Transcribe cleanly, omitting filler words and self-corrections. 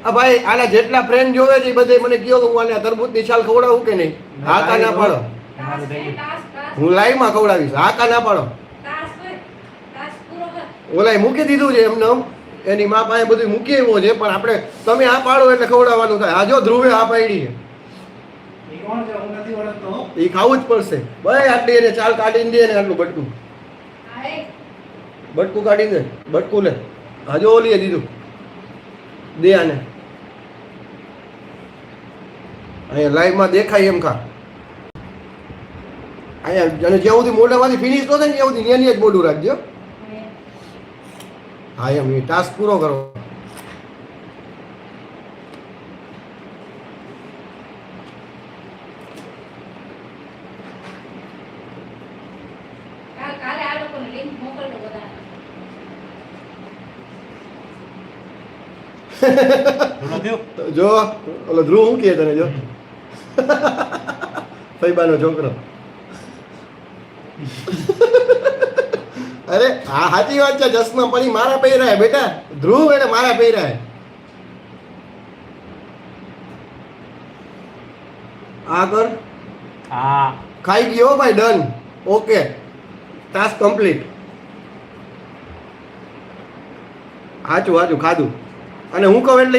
આ ભાઈ આના જેટલા ફ્રેન્ડ જોવે છે એ બધે મને કહો કે હું આને તરબૂચની છાલ ખવડાવું કે નહીં? હા કા ના પાડો? હું લાઈવમાં ખવડાવીશ. હા કા ના પાડો? ઓલાએ મૂકી દીધું છે એમને એની મા પાસે બધું મૂકી આવ્યો છે, પણ આપણે તમે આ પાડો એટલે ખવડાવવાનું થાય. આ જો ધ્રુવે આ પાડી છે, એ ખાવું જ પડશે. ભાઈ આટલી એને ચાલ કાઢીને દે ને આટલું બટકું કાઢી દે. બટકું લે. હજુ ઓલીએ દીધું દે આને. અહીંયા લાઈવમાં દેખાય એમ ખા. અહીંયા અને જ્યાં સુધી મોઢામાંથી ફિનિશ ન થાય ને ત્યાં સુધી એની જ મોઢું રાખજો. હા એમ એ ટાસ્ક પૂરો કરો. જો ઓલો ધ્રુવ શું કહે તને? જો ફૈબાનો છોકરો. અરે હા સાચી વાત છે. ચશ્મા પડી મારા પહેરાય બેટા. ધ્રુવ એટલે મારા પહેરાય. આ કર. હા ખાઈ ગયો ભાઈ. ડન. Okay task complete. સાચું ખાધું. અને હું કહું એટલે